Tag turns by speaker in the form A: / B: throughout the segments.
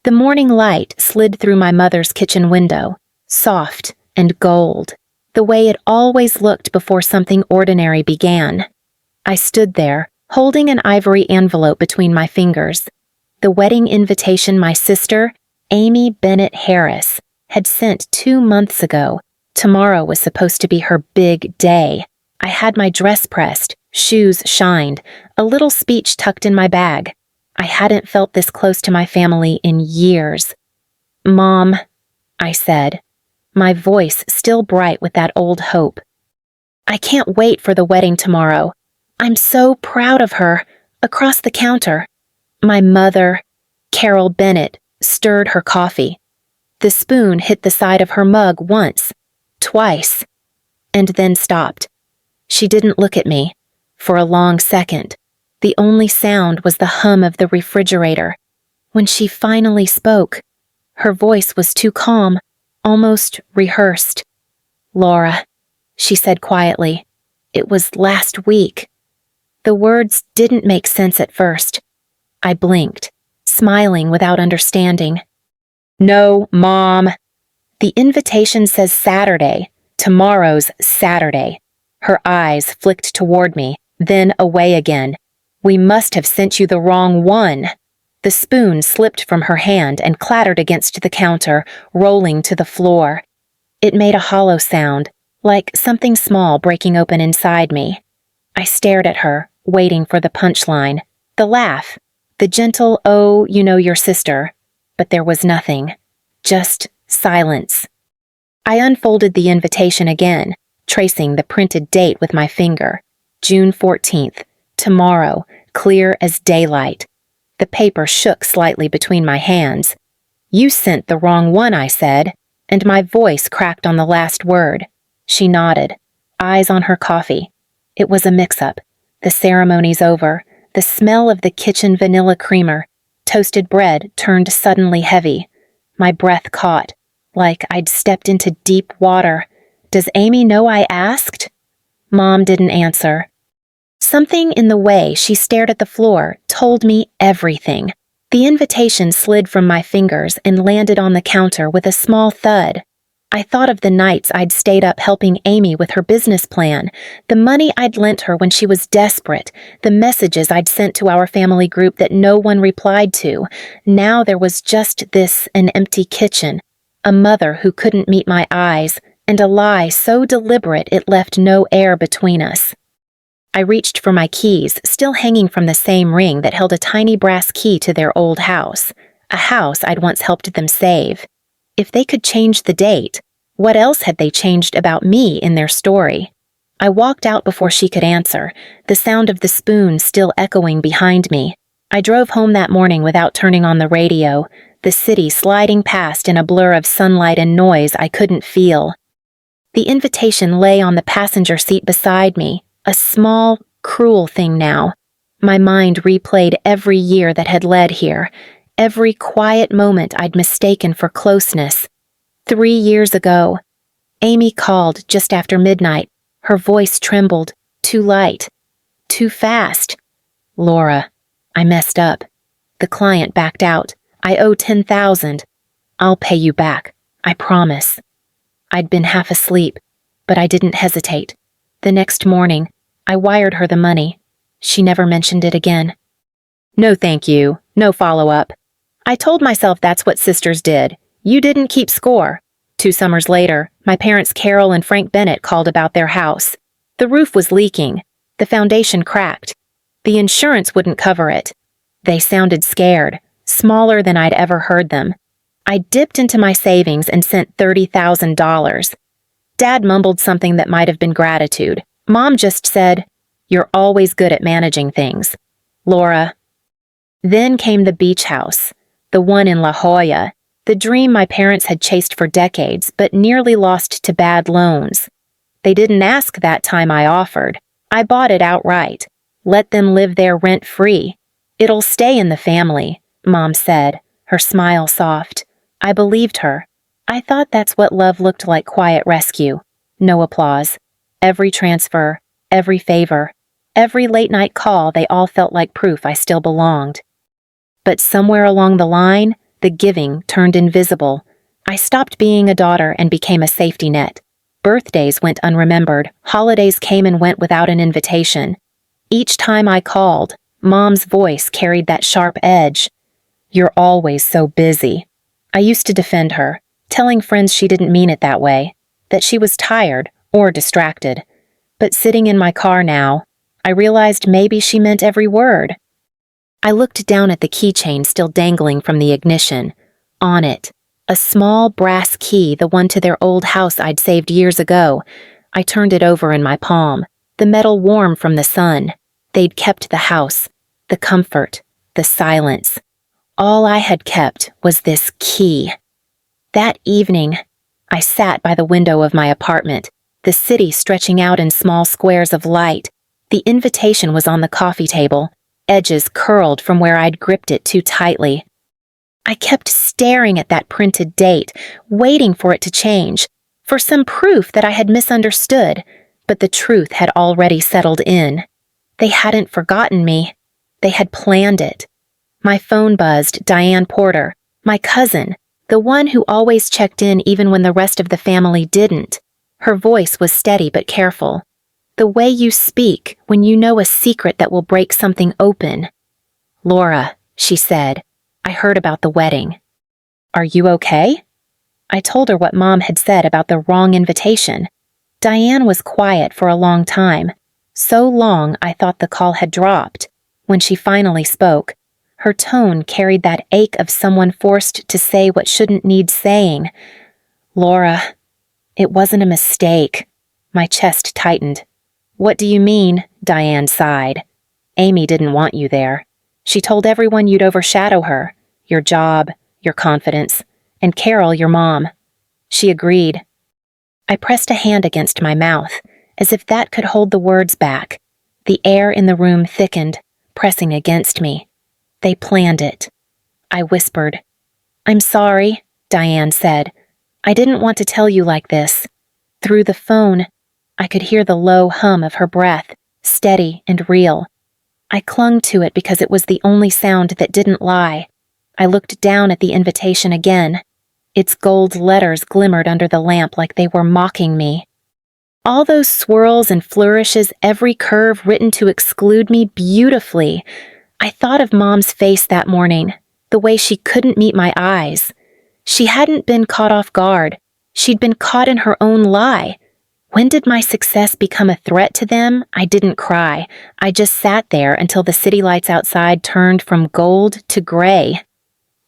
A: The morning light slid through my mother's kitchen window, soft and gold, the way it always looked before something ordinary began. I stood there, holding an ivory envelope between my fingers. The wedding invitation my sister, Amy Bennett Harris, had sent 2 months ago. Tomorrow was supposed to be her big day. I had my dress pressed, shoes shined, a little speech tucked in my bag. I hadn't felt this close to my family in years. "Mom," I said, my voice still bright with that old hope. "I can't wait for the wedding tomorrow. I'm so proud of her," across the counter. My mother, Carol Bennett, stirred her coffee. The spoon hit the side of her mug once, twice, and then stopped. She didn't look at me. For a long second, the only sound was the hum of the refrigerator. When she finally spoke, her voice was too calm, almost rehearsed. "Laura," she said quietly, "it was last week." The words didn't make sense at first. I blinked, smiling without understanding. "No, Mom. The invitation says Saturday. Tomorrow's Saturday." Her eyes flicked toward me, then away again. "We must have sent you the wrong one." The spoon slipped from her hand and clattered against the counter, rolling to the floor. It made a hollow sound, like something small breaking open inside me. I stared at her, waiting for the punchline, the laugh, the gentle, "Oh, you know your sister." But there was nothing. Just silence. I unfolded the invitation again, tracing the printed date with my finger. June 14th. Tomorrow, clear as daylight. The paper shook slightly between my hands. "You sent the wrong one," I said, and my voice cracked on the last word. She nodded, eyes on her coffee. It was a mix-up. The ceremony's over. The smell of the kitchen vanilla creamer, toasted bread turned suddenly heavy. My breath caught, like I'd stepped into deep water. Does Amy know I asked? Mom didn't answer. Something in the way she stared at the floor told me everything. The invitation slid from my fingers and landed on the counter with a small thud. I thought of the nights I'd stayed up helping Amy with her business plan, the money I'd lent her when she was desperate, the messages I'd sent to our family group that no one replied to. Now there was just an empty kitchen, a mother who couldn't meet my eyes, and a lie so deliberate it left no air between us. I reached for my keys, still hanging from the same ring that held a tiny brass key to their old house, a house I'd once helped them save. If they could change the date, what else had they changed about me in their story? I walked out before she could answer, the sound of the spoon still echoing behind me. I drove home that morning without turning on the radio, the city sliding past in a blur of sunlight and noise I couldn't feel. The invitation lay on the passenger seat beside me, a small, cruel thing now. My mind replayed every year that had led here, every quiet moment I'd mistaken for closeness. 3 years ago, Amy called just after midnight. Her voice trembled, too light, too fast. "Laura, I messed up. The client backed out. I owe $10,000. I'll pay you back, I promise." I'd been half asleep, but I didn't hesitate. The next morning, I wired her the money. She never mentioned it again. "No thank you, no follow-up." I told myself that's what sisters did. You didn't keep score. 2 summers later, my parents Carol and Frank Bennett called about their house. The roof was leaking. The foundation cracked. The insurance wouldn't cover it. They sounded scared, smaller than I'd ever heard them. I dipped into my savings and sent $30,000. Dad mumbled something that might have been gratitude. Mom just said, "You're always good at managing things, Laura." Then came the beach house. The one in La Jolla, the dream my parents had chased for decades but nearly lost to bad loans. They didn't ask that time I offered. I bought it outright. Let them live there rent-free. "It'll stay in the family," Mom said, her smile soft. I believed her. I thought that's what love looked like, quiet rescue. No applause. Every transfer, every favor, every late-night call, they all felt like proof I still belonged. But somewhere along the line, The giving turned invisible. I stopped being a daughter and became a safety net. Birthdays went unremembered. Holidays came and went without an invitation. Each time I called, Mom's voice carried that sharp edge. "You're always so busy." I used to defend her, telling friends she didn't mean it that way, that she was tired or distracted. But sitting in my car now, I realized maybe she meant every word. I looked down at the keychain still dangling from the ignition. On it, a small brass key, the one to their old house I'd saved years ago. I turned it over in my palm, the metal warm from the sun. They'd kept the house, the comfort, the silence. All I had kept was this key. That evening, I sat by the window of my apartment, the city stretching out in small squares of light. The invitation was on the coffee table, edges curled from where I'd gripped it too tightly. I kept staring at that printed date, waiting for it to change, for some proof that I had misunderstood, but the truth had already settled in. They hadn't forgotten me. They had planned it. My phone buzzed. Diane Porter, my cousin, the one who always checked in even when the rest of the family didn't. Her voice was steady but careful. The way you speak when you know a secret that will break something open. "Laura," she said, "I heard about the wedding. Are you okay?" I told her what Mom had said about the wrong invitation. Diane was quiet for a long time. So long I thought the call had dropped. When she finally spoke, her tone carried that ache of someone forced to say what shouldn't need saying. "Laura, it wasn't a mistake." My chest tightened. "What do you mean?" Diane sighed. "Amy didn't want you there. She told everyone you'd overshadow her, your job, your confidence, and Carol, your mom. She agreed." I pressed a hand against my mouth, as if that could hold the words back. The air in the room thickened, pressing against me. "They planned it." I whispered. "I'm sorry," Diane said. "I didn't want to tell you like this." Through the phone, I could hear the low hum of her breath, steady and real. I clung to it because it was the only sound that didn't lie. I looked down at the invitation again. Its gold letters glimmered under the lamp like they were mocking me. All those swirls and flourishes, every curve written to exclude me beautifully. I thought of Mom's face that morning, the way she couldn't meet my eyes. She hadn't been caught off guard. She'd been caught in her own lie. When did my success become a threat to them? I didn't cry. I just sat there until the city lights outside turned from gold to gray.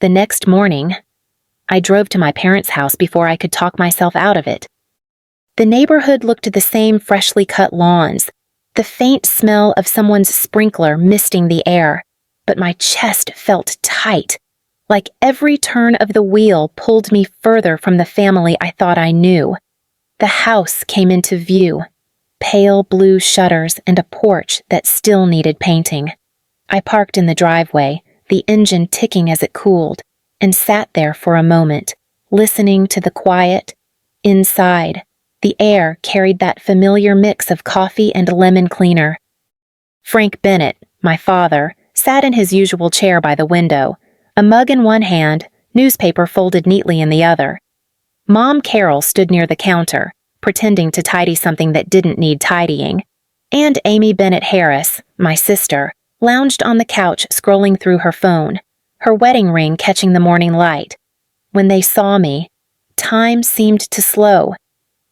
A: The next morning, I drove to my parents' house before I could talk myself out of it. The neighborhood looked the same freshly cut lawns, the faint smell of someone's sprinkler misting the air, but my chest felt tight, like every turn of the wheel pulled me further from the family I thought I knew. The house came into view, pale blue shutters and a porch that still needed painting. I parked in the driveway, the engine ticking as it cooled, and sat there for a moment, listening to the quiet. Inside, the air carried that familiar mix of coffee and lemon cleaner. Frank Bennett, my father, sat in his usual chair by the window, a mug in one hand, newspaper folded neatly in the other. Mom Carol stood near the counter, pretending to tidy something that didn't need tidying, and Amy Bennett Harris, my sister, lounged on the couch scrolling through her phone, her wedding ring catching the morning light. When they saw me, time seemed to slow.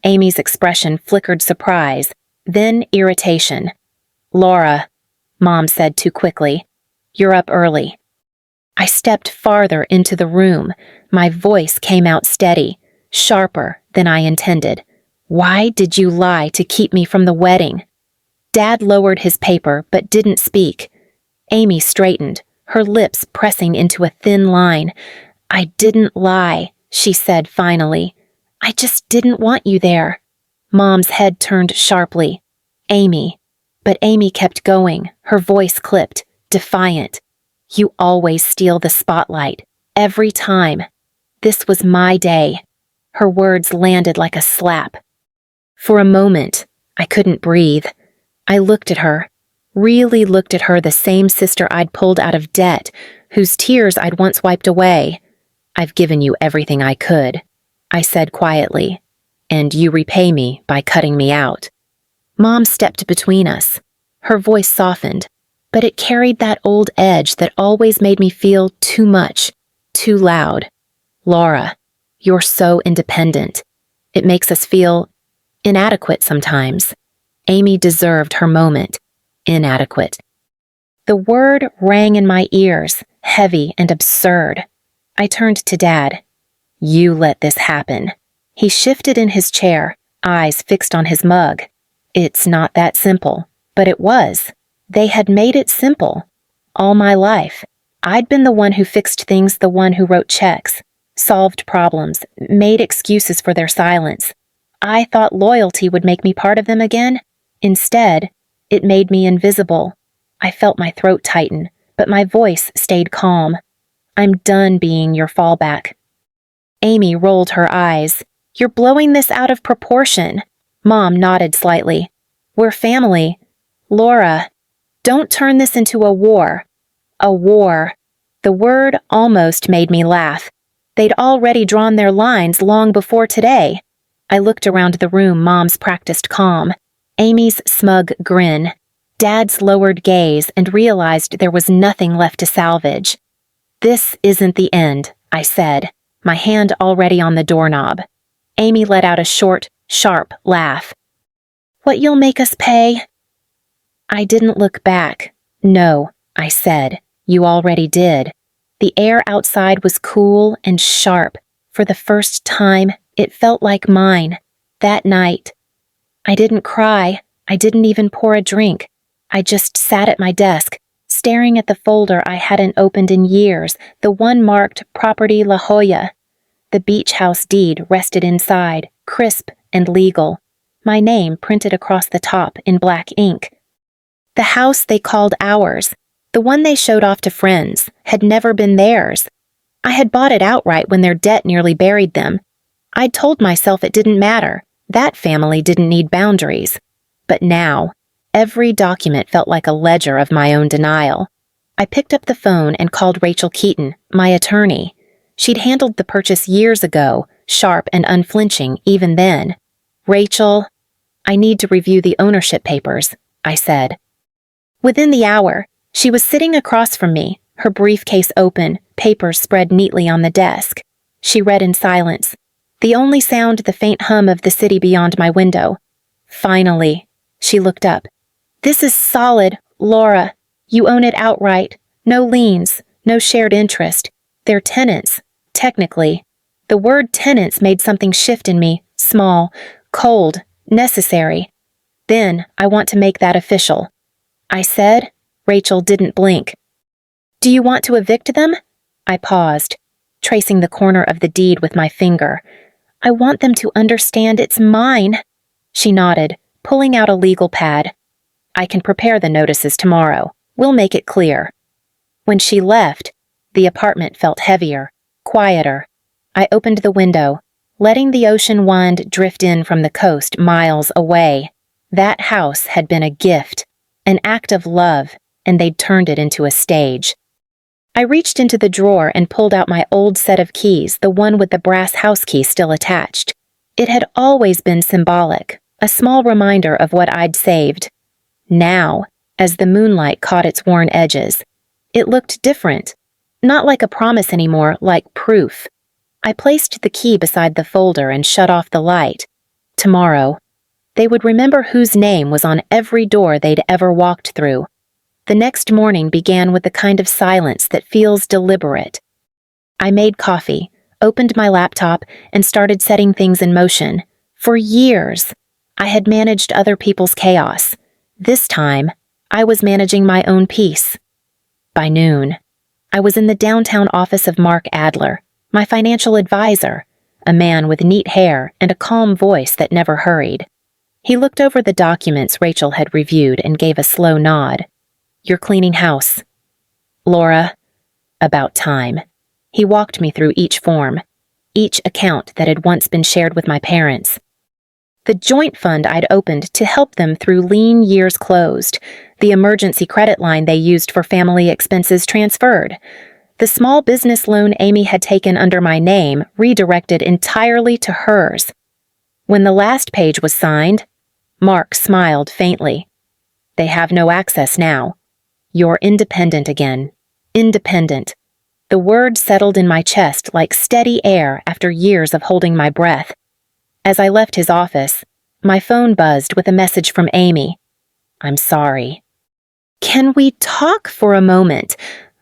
A: Amy's expression flickered surprise, then irritation. "Laura," Mom said too quickly, "you're up early." I stepped farther into the room. My voice came out steady, sharper than I intended. "Why did you lie to keep me from the wedding?" Dad lowered his paper but didn't speak. Amy straightened, her lips pressing into a thin line. "I didn't lie," she said finally. "I just didn't want you there." Mom's head turned sharply. "Amy." But Amy kept going, her voice clipped, defiant. "You always steal the spotlight, every time. This was my day." Her words landed like a slap. For a moment, I couldn't breathe. I looked at her, really looked at her, the same sister I'd pulled out of debt, whose tears I'd once wiped away. I've given you everything I could, I said quietly, and you repay me by cutting me out. Mom stepped between us. Her voice softened, but it carried that old edge that always made me feel too much, too loud. Laura, you're so independent. It makes us feel inadequate sometimes. Amy deserved her moment. Inadequate. The word rang in my ears, heavy and absurd. I turned to Dad. You let this happen. He shifted in his chair, eyes fixed on his mug. It's not that simple, but it was. They had made it simple. All my life, I'd been the one who fixed things, the one who wrote checks, solved problems, made excuses for their silence. I thought loyalty would make me part of them again. Instead, it made me invisible. I felt my throat tighten, but my voice stayed calm. I'm done being your fallback. Amy rolled her eyes. You're blowing this out of proportion. Mom nodded slightly. We're family. Laura, don't turn this into a war. A war. The word almost made me laugh. They'd already drawn their lines long before today. I looked around the room, Mom's practiced calm, Amy's smug grin, Dad's lowered gaze, and realized there was nothing left to salvage. This isn't the end, I said, my hand already on the doorknob. Amy let out a short, sharp laugh. What you'll make us pay? I didn't look back. No, I said, you already did. The air outside was cool and sharp. For the first time, it felt like mine. That night. I didn't cry. I didn't even pour a drink. I just sat at my desk, staring at the folder I hadn't opened in years, the one marked Property La Jolla. The beach house deed rested inside, crisp and legal. My name printed across the top in black ink. The house they called ours, the one they showed off to friends, had never been theirs. I had bought it outright when their debt nearly buried them. I'd told myself it didn't matter. That family didn't need boundaries. But now, every document felt like a ledger of my own denial. I picked up the phone and called Rachel Keaton, my attorney. She'd handled the purchase years ago, sharp and unflinching even then. Rachel, I need to review the ownership papers, I said. Within the hour, she was sitting across from me, her briefcase open, papers spread neatly on the desk. She read in silence, the only sound the faint hum of the city beyond my window. Finally, she looked up. This is solid, Laura. You own it outright. No liens, no shared interest. They're tenants, technically. The word tenants made something shift in me, small, cold, necessary. Then I want to make that official. I said. Rachel didn't blink. Do you want to evict them? I paused, tracing the corner of the deed with my finger. I want them to understand it's mine. She nodded, pulling out a legal pad. I can prepare the notices tomorrow. We'll make it clear. When she left, the apartment felt heavier, quieter. I opened the window, letting the ocean wind drift in from the coast miles away. That house had been a gift, an act of love, and they'd turned it into a stage. I reached into the drawer and pulled out my old set of keys, the one with the brass house key still attached. It had always been symbolic, a small reminder of what I'd saved. Now, as the moonlight caught its worn edges, it looked different. Not like a promise anymore, like proof. I placed the key beside the folder and shut off the light. Tomorrow, they would remember whose name was on every door they'd ever walked through. The next morning began with the kind of silence that feels deliberate. I made coffee, opened my laptop, and started setting things in motion. For years, I had managed other people's chaos. This time, I was managing my own peace. By noon, I was in the downtown office of Mark Adler, my financial advisor, a man with neat hair and a calm voice that never hurried. He looked over the documents Rachel had reviewed and gave a slow nod. You're cleaning house. Laura, about time. He walked me through each form, each account that had once been shared with my parents. The joint fund I'd opened to help them through lean years closed, the emergency credit line they used for family expenses transferred, The small business loan Amy had taken under my name redirected entirely to hers. When the last page was signed, Mark smiled faintly. They have no access now. You're independent again. Independent. The word settled in my chest like steady air after years of holding my breath. As I left his office, my phone buzzed with a message from Amy. I'm sorry. Can we talk for a moment?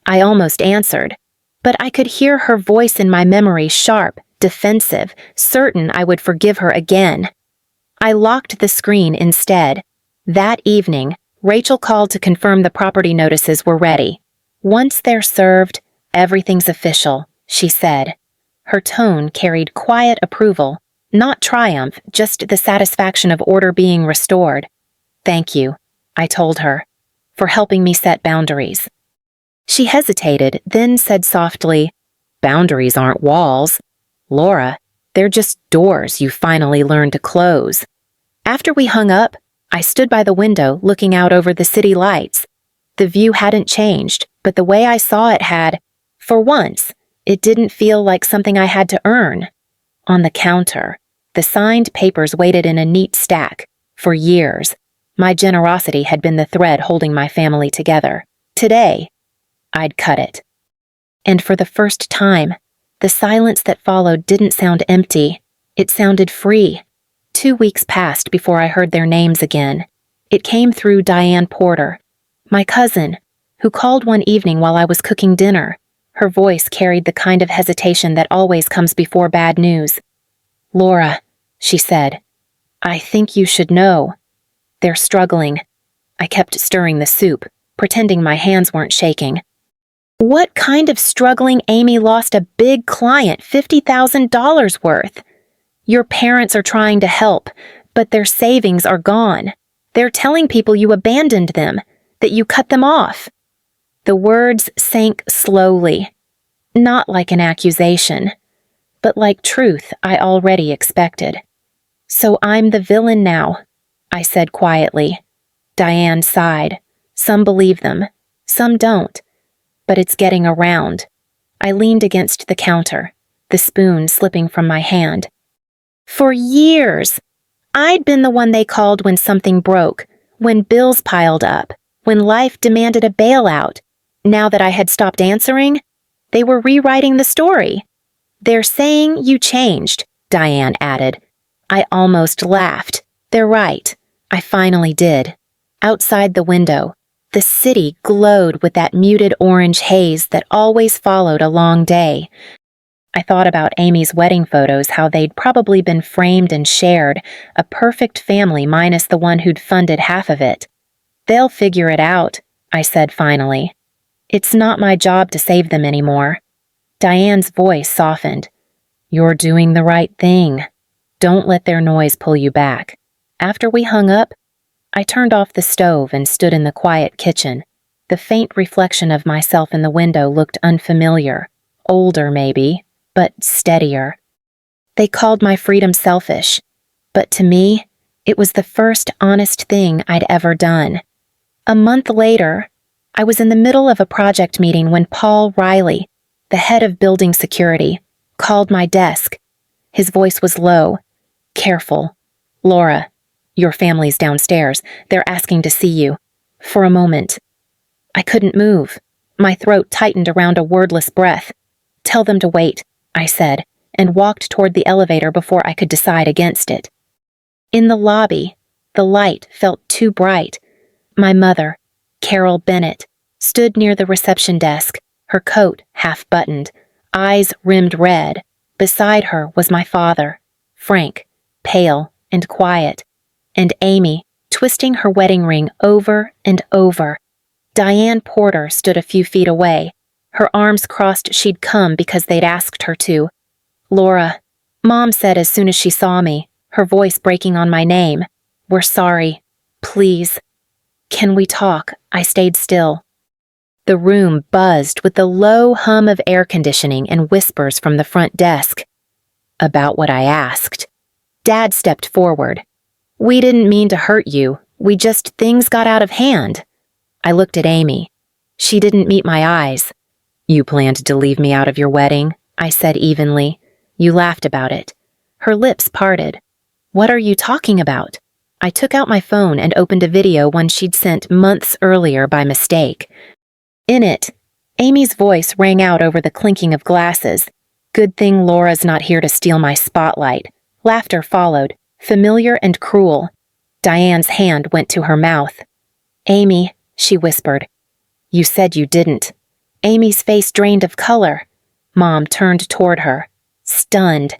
A: I almost answered, but I could hear her voice in my memory sharp, defensive, certain I would forgive her again. I locked the screen instead. That evening, Rachel called to confirm the property notices were ready. Once they're served, everything's official, she said. Her tone carried quiet approval, not triumph, just the satisfaction of order being restored. Thank you, I told her, for helping me set boundaries. She hesitated, then said softly, Boundaries aren't walls. Laura, they're just doors you finally learned to close. After we hung up, I stood by the window looking out over the city lights. The view hadn't changed, but the way I saw it had, for once, it didn't feel like something I had to earn. On the counter, the signed papers waited in a neat stack. For years, my generosity had been the thread holding my family together. Today, I'd cut it. And for the first time, the silence that followed didn't sound empty. It sounded free. 2 weeks passed before I heard their names again. It came through Diane Porter, my cousin, who called one evening while I was cooking dinner. Her voice carried the kind of hesitation that always comes before bad news. Laura, she said, I think you should know. They're struggling. I kept stirring the soup, pretending my hands weren't shaking. What kind of struggling? Amy lost a big client, $50,000 worth. Your parents are trying to help, but their savings are gone. They're telling people you abandoned them, that you cut them off. The words sank slowly, not like an accusation, but like truth I already expected. So I'm the villain now, I said quietly. Diane sighed. Some believe them, some don't. But it's getting around. I leaned against the counter, the spoon slipping from my hand. For years, I'd been the one they called when something broke, when bills piled up, when life demanded a bailout. Now that I had stopped answering, they were rewriting the story. They're saying you changed, Diane added. I almost laughed. They're right. I finally did. Outside the window, the city glowed with that muted orange haze that always followed a long day. I thought about Amy's wedding photos, how they'd probably been framed and shared, a perfect family minus the one who'd funded half of it. They'll figure it out, I said finally. It's not my job to save them anymore. Diane's voice softened. You're doing the right thing. Don't let their noise pull you back. After we hung up, I turned off the stove and stood in the quiet kitchen. The faint reflection of myself in the window looked unfamiliar, older maybe, but steadier. They called my freedom selfish, but to me, it was the first honest thing I'd ever done. A month later, I was in the middle of a project meeting when Paul Riley, the head of building security, called my desk. His voice was low, careful. Laura, your family's downstairs. They're asking to see you. For a moment. I couldn't move. My throat tightened around a wordless breath. Tell them to wait, I said, and walked toward the elevator before I could decide against it. In the lobby, the light felt too bright. My mother, Laura Bennett, stood near the reception desk, her coat half-buttoned, eyes rimmed red. Beside her was my father, Frank, pale and quiet, and Amy, twisting her wedding ring over and over. Diane Porter stood a few feet away. Her arms crossed. She'd come because they'd asked her to. Laura, Mom said as soon as she saw me, her voice breaking on my name. We're sorry. Please. Can we talk? I stayed still. The room buzzed with the low hum of air conditioning and whispers from the front desk. About what I asked. Dad stepped forward. We didn't mean to hurt you. Things got out of hand. I looked at Amy. She didn't meet my eyes. You planned to leave me out of your wedding, I said evenly. You laughed about it. Her lips parted. What are you talking about? I took out my phone and opened a video one she'd sent months earlier by mistake. In it, Amy's voice rang out over the clinking of glasses. Good thing Laura's not here to steal my spotlight. Laughter followed, familiar and cruel. Diane's hand went to her mouth. Amy, she whispered. You said you didn't. Amy's face drained of color. Mom turned toward her, stunned.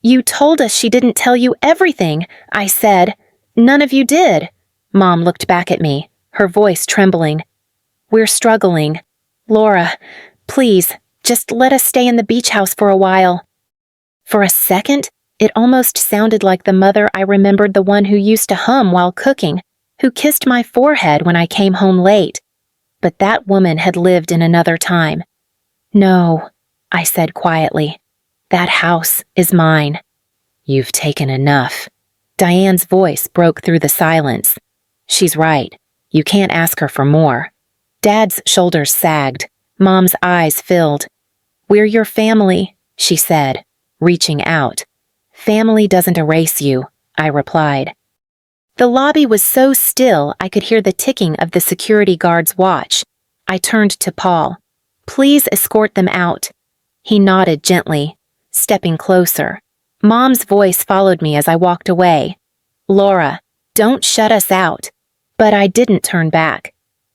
A: You told us she didn't tell you everything, I said. None of you did. Mom looked back at me, her voice trembling. We're struggling. Laura, please, just let us stay in the beach house for a while. For a second, it almost sounded like the mother I remembered, the one who used to hum while cooking, who kissed my forehead when I came home late. But that woman had lived in another time. No, I said quietly. That house is mine. You've taken enough. Diane's voice broke through the silence. She's right. You can't ask her for more. Dad's shoulders sagged. Mom's eyes filled. We're your family, she said, reaching out. Family doesn't erase you, I replied. The lobby was so still I could hear the ticking of the security guard's watch. I turned to Paul. Please escort them out. He nodded gently, stepping closer. Mom's voice followed me as I walked away. Laura, don't shut us out. But I didn't turn back.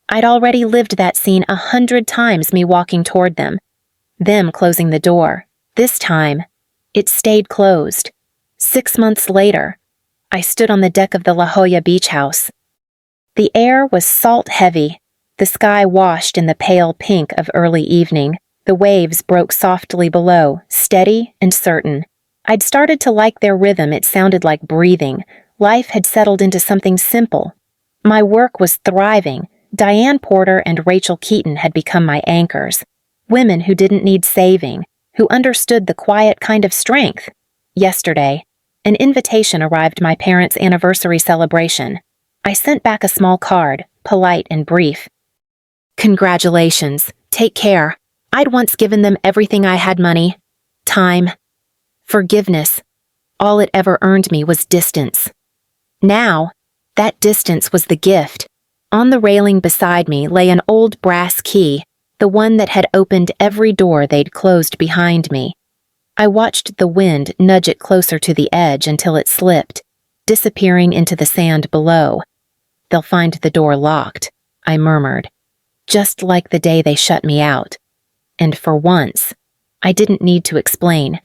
A: I'd already lived that scene 100 times, me walking toward them. Them closing the door. This time, it stayed closed. 6 months later, I stood on the deck of the La Jolla Beach House. The air was salt-heavy, the sky washed in the pale pink of early evening. The waves broke softly below, steady and certain. I'd started to like their rhythm. It sounded like breathing. Life had settled into something simple. My work was thriving. Diane Porter and Rachel Keaton had become my anchors. Women who didn't need saving, who understood the quiet kind of strength. Yesterday, an invitation arrived, my parents' anniversary celebration. I sent back a small card, polite and brief. Congratulations. Take care. I'd once given them everything I had: money, time, forgiveness. All it ever earned me was distance. Now, that distance was the gift. On the railing beside me lay an old brass key, the one that had opened every door they'd closed behind me. I watched the wind nudge it closer to the edge until it slipped, disappearing into the sand below. They'll find the door locked, I murmured, just like the day they shut me out. And for once, I didn't need to explain.